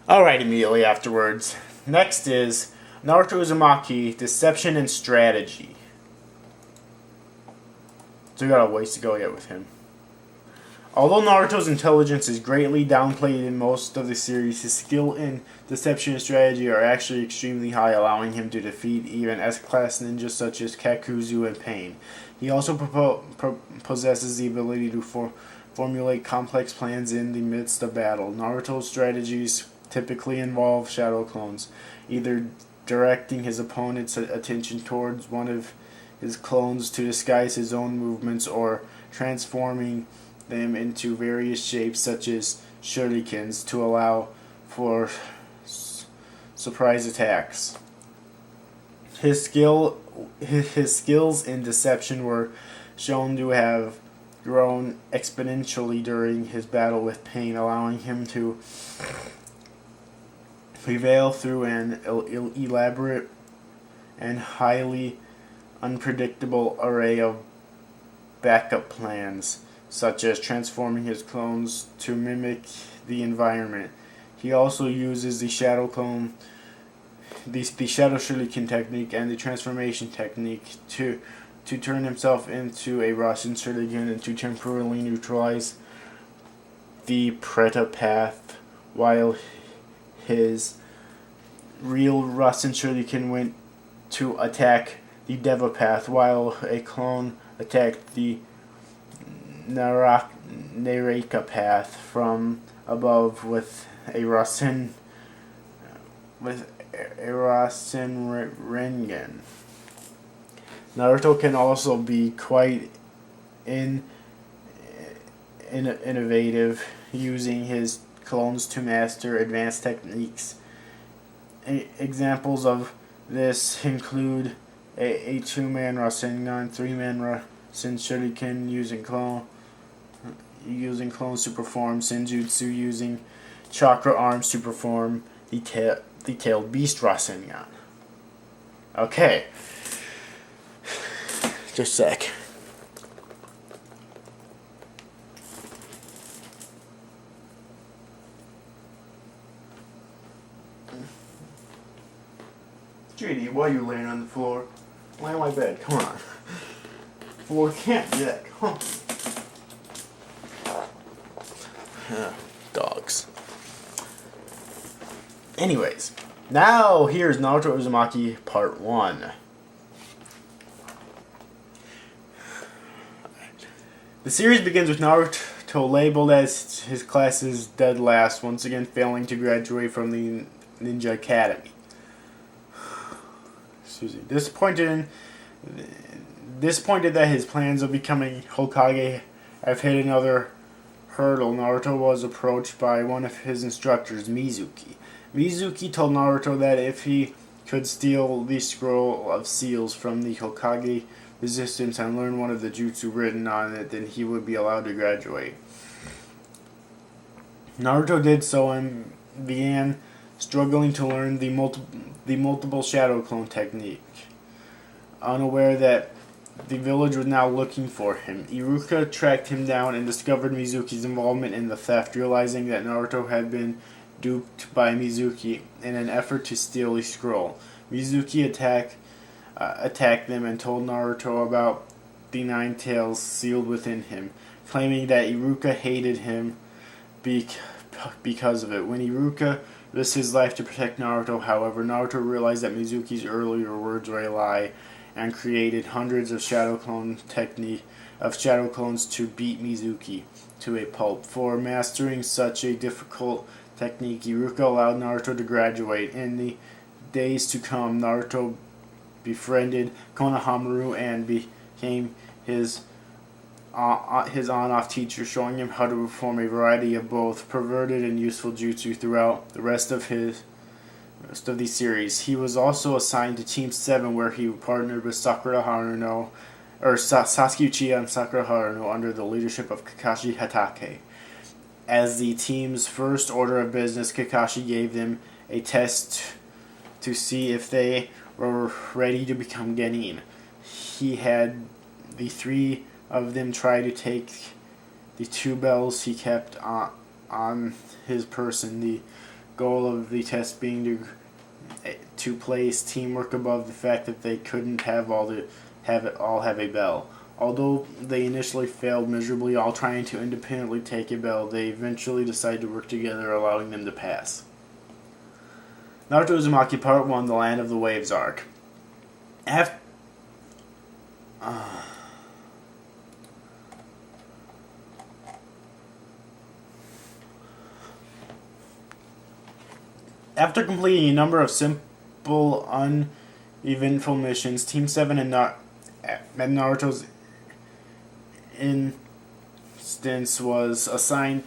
Alright, immediately afterwards. Next is Naruto Uzumaki, Deception and Strategy. So we got a ways to go yet with him. Although Naruto's intelligence is greatly downplayed in most of the series, his skill in deception and strategy are actually extremely high, allowing him to defeat even S-class ninjas such as Kakuzu and Pain. He also possesses the ability to formulate complex plans in the midst of battle. Naruto's strategies typically involve shadow clones, either directing his opponent's attention towards one of his clones to disguise his own movements, or transforming them into various shapes such as shurikens to allow for surprise attacks. His skills in deception were shown to have grown exponentially during his battle with Pain, allowing him to prevail through an elaborate and highly unpredictable array of backup plans, such as transforming his clones to mimic the environment. He also uses the shadow clone, the shadow shuriken technique, and the transformation technique to turn himself into a Rasen shuriken and to temporarily neutralize the Preta path, while his real Rasen shuriken went to attack the Deva path, while a clone attacked the Naraka path from above with a Rasen Rengen. Naruto can also be quite innovative, using his clones to master advanced techniques. Examples of this include a two-man Rasengan, three-man Rasen Shuriken using clones to perform Senjutsu, using chakra arms to perform the tailed beast Rasengan. Okay. Just a sec. JD, why are you laying on the floor? Lay on my bed, come on. Floor can't do that, come on. Dogs. Anyways, now here's Naruto Uzumaki Part 1. The series begins with Naruto labeled as his class's dead last, once again failing to graduate from the Ninja Academy. Disappointed that his plans of becoming Hokage have hit another hurdle, Naruto was approached by one of his instructors, Mizuki. Mizuki told Naruto that if he could steal the scroll of seals from the Hokage resistance and learn one of the jutsu written on it, then he would be allowed to graduate. Naruto did so and began struggling to learn the multiple shadow clone technique, unaware that the village was now looking for him. Iruka tracked him down and discovered Mizuki's involvement in the theft, realizing that Naruto had been duped by Mizuki in an effort to steal the scroll. Mizuki attacked them and told Naruto about the 9 tails sealed within him, claiming that Iruka hated him because of it. When Iruka risked his life to protect Naruto, however, Naruto realized that Mizuki's earlier words were a lie, and created hundreds of shadow clones to beat Mizuki to a pulp. For mastering such a difficult technique, Iruka allowed Naruto to graduate. In the days to come, Naruto befriended Konohamaru and became his on-off teacher, showing him how to perform a variety of both perverted and useful jutsu throughout the rest of the series. He was also assigned to Team 7, where he partnered with Sasaki Uchiha and Sakura Haruno under the leadership of Kakashi Hatake. As the team's first order of business, Kakashi gave them a test to see if they were ready to become genin. He had the 3 of them try to take the 2 bells he kept on his person, the goal of the test being to place teamwork above the fact that they couldn't have a bell. Although they initially failed miserably, all trying to independently take a bell, they eventually decided to work together, allowing them to pass. Naruto Uzumaki Part 1, The Land of the Waves Arc. After completing a number of simple, uneventful missions, Team 7 and Naruto's insistence was assigned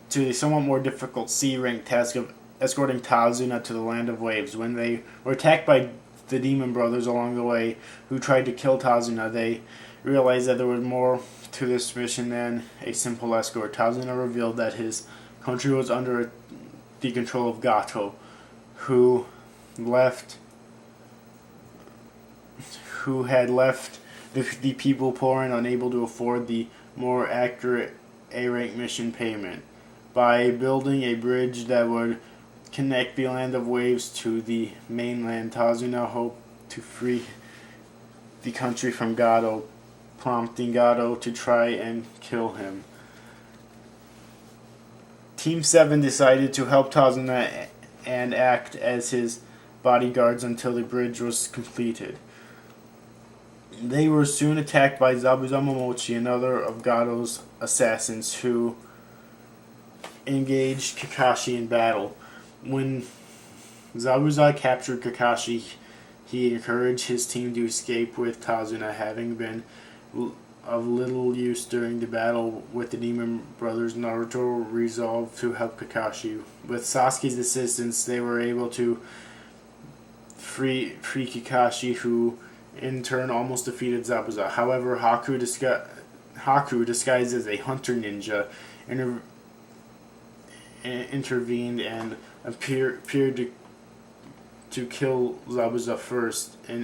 to the somewhat more difficult C-rank task of escorting Tazuna to the Land of Waves. When they were attacked by the Demon Brothers along the way, who tried to kill Tazuna, they realized that there was more to this mission than a simple escort. Tazuna revealed that his country was under the control of Gato, who had left the people poor and unable to afford the more accurate A-rank mission payment. By building a bridge that would connect the Land of Waves to the mainland, Tazuna hoped to free the country from Gato, prompting Gato to try and kill him. Team 7 decided to help Tazuna and act as his bodyguards until the bridge was completed. They were soon attacked by Zabuza Momochi, another of Gato's assassins, who engaged Kakashi in battle. When Zabuza captured Kakashi, he encouraged his team to escape with Tazuna, having been of little use during the battle with the Demon Brothers. Naruto resolved to help Kakashi. With Sasuke's assistance, they were able to free Kakashi, who in turn almost defeated Zabuza. However, Haku, disguised as a hunter ninja, intervened and appeared to kill Zabuza first, in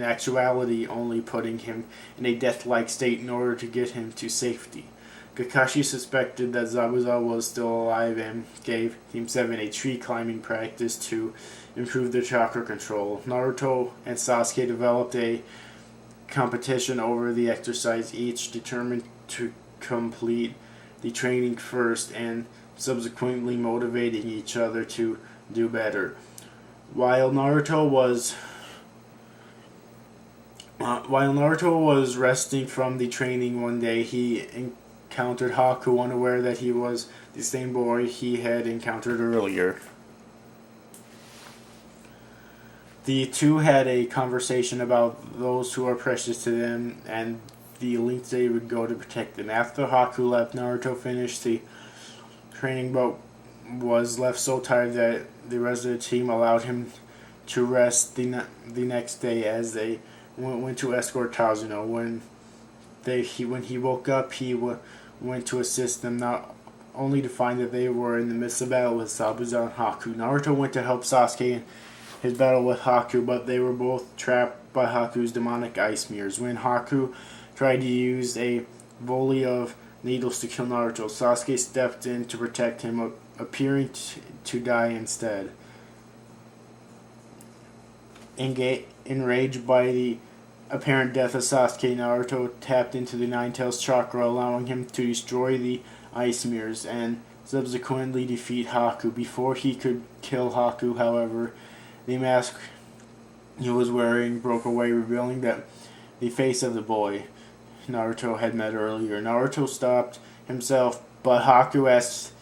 actuality only putting him in a death-like state in order to get him to safety. Kakashi suspected that Zabuza was still alive and gave Team 7 a tree-climbing practice to improve their chakra control. Naruto and Sasuke developed a competition over the exercise, each determined to complete the training first and subsequently motivating each other to do better. While Naruto was resting from the training one day, he encountered Haku, unaware that he was the same boy he had encountered earlier. The two had a conversation about those who are precious to them and the lengths they would go to protect them. After Haku left, Naruto finished the training but was left so tired that the rest of the team allowed him to rest the next day as they went to escort Tazuna. When he woke up, he went to assist them, not only to find that they were in the midst of battle with Zabuza and Haku. Naruto went to help Sasuke in his battle with Haku, but they were both trapped by Haku's demonic ice mirrors. When Haku tried to use a volley of needles to kill Naruto, Sasuke stepped in to protect him, appearing to die instead. Enraged by the apparent death of Sasuke, Naruto tapped into the Nine-Tails chakra, allowing him to destroy the ice mirrors and subsequently defeat Haku. Before he could kill Haku, however, the mask he was wearing broke away, revealing that the face of the boy Naruto had met earlier. Naruto stopped himself, but Haku asked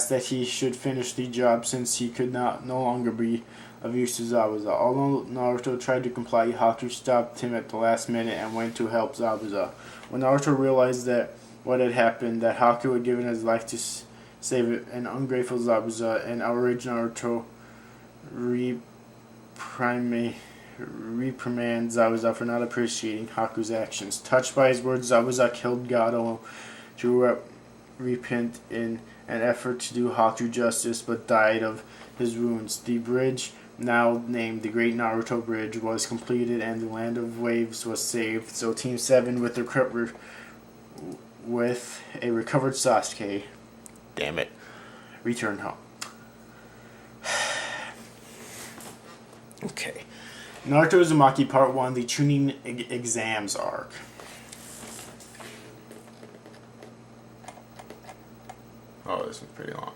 that he should finish the job since he could no longer be of use to Zabuza. Although Naruto tried to comply, Haku stopped him at the last minute and went to help Zabuza. When Naruto realized that what had happened, that Haku had given his life to save an ungrateful Zabuza, and outraged Naruto reprimand Zabuza for not appreciating Haku's actions. Touched by his words, Zabuza killed Gato to repent in an effort to do Haku justice, but died of his wounds. The bridge, now named the Great Naruto Bridge, was completed and the Land of Waves was saved, so Team 7 with a recovered Sasuke damn it. Return home. Okay. Naruto Uzumaki Part 1, the Chunin Exams Arc. Oh, this one's pretty long.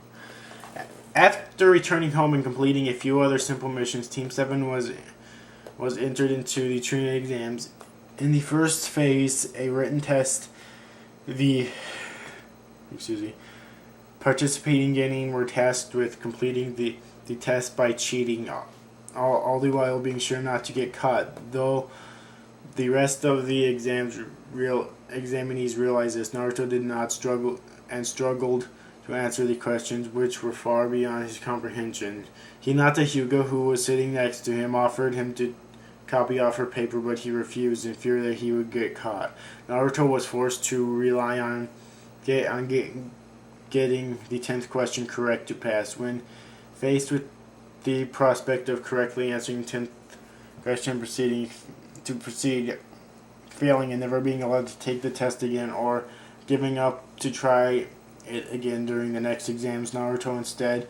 After returning home and completing a few other simple missions, Team 7 was entered into the Chunin exams. In the first phase, a written test, participating genin were tasked with completing the test by cheating, all the while being sure not to get caught. Though the rest of the examinees realized this, Naruto did not struggled to answer the questions, which were far beyond his comprehension. Hinata Hyuga, who was sitting next to him, offered him to copy off her paper, but he refused in fear that he would get caught. Naruto was forced to rely on getting the 10th question correct to pass. When faced with the prospect of correctly answering 10th question, failing and never being allowed to take the test again, or giving up to try it again during the next exams, Naruto instead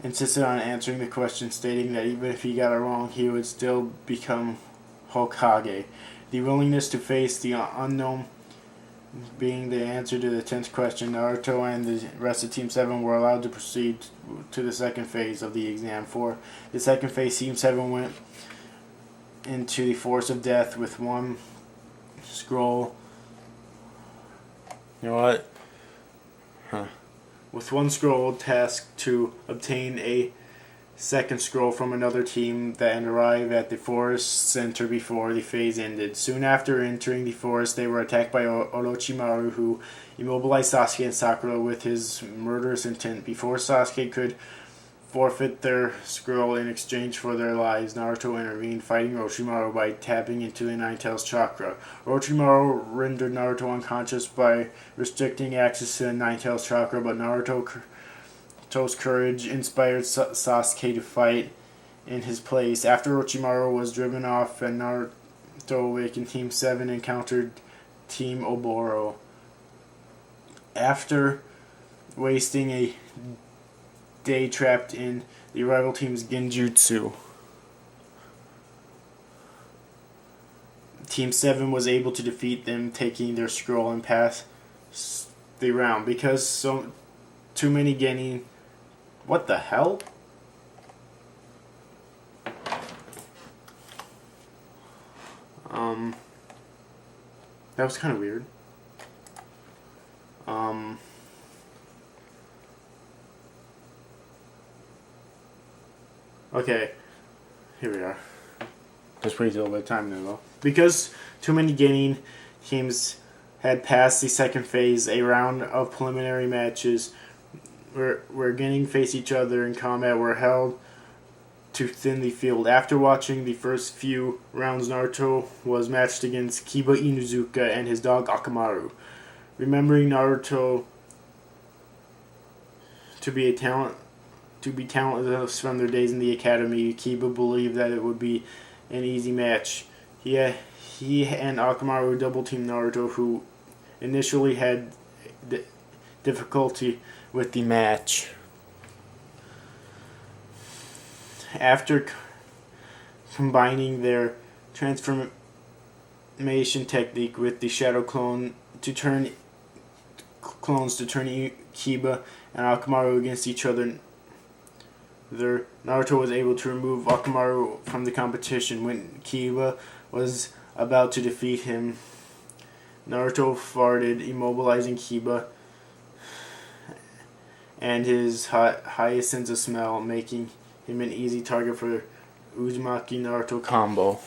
insisted on answering the question, stating that even if he got it wrong, he would still become Hokage. The willingness to face the unknown being the answer to the 10th question, Naruto and the rest of Team 7 were allowed to proceed to the second phase of the exam. For the second phase, Team 7 went into the Forest of Death with one scroll. You know what? With one scroll tasked to obtain a second scroll from another team and arrive at the forest center before the phase ended. Soon after entering the forest, they were attacked by Orochimaru, who immobilized Sasuke and Sakura with his murderous intent. Before Sasuke could forfeit their scroll in exchange for their lives, Naruto intervened, fighting Orochimaru by tapping into the Nine-Tails chakra. Orochimaru rendered Naruto unconscious by restricting access to the Nine-Tails chakra, but Naruto's courage inspired Sasuke to fight in his place. After Orochimaru was driven off and Naruto awakened, Team 7 encountered Team Oboro. After wasting a day trapped in the rival team's genjutsu, Team 7 was able to defeat them, taking their scroll and pass the round. Because too many genin... What the hell? That was kind of weird. Okay, here we are. Just wait a little bit of time now, though. Because too many genin teams had passed the second phase, a round of preliminary matches where genin faced each other in combat were held to thin the field. After watching the first few rounds, Naruto was matched against Kiba Inuzuka and his dog Akamaru. Remembering Naruto to be talentless from their days in the academy, Kiba believed that it would be an easy match. He and Akamaru double-teamed Naruto, who initially had difficulty with the match. After combining their transformation technique with the shadow clones to turn Kiba and Akamaru against each other, Naruto was able to remove Akamaru from the competition. When Kiba was about to defeat him, Naruto farted, immobilizing Kiba and his highest sense of smell, making him an easy target for Uzumaki Naruto combo.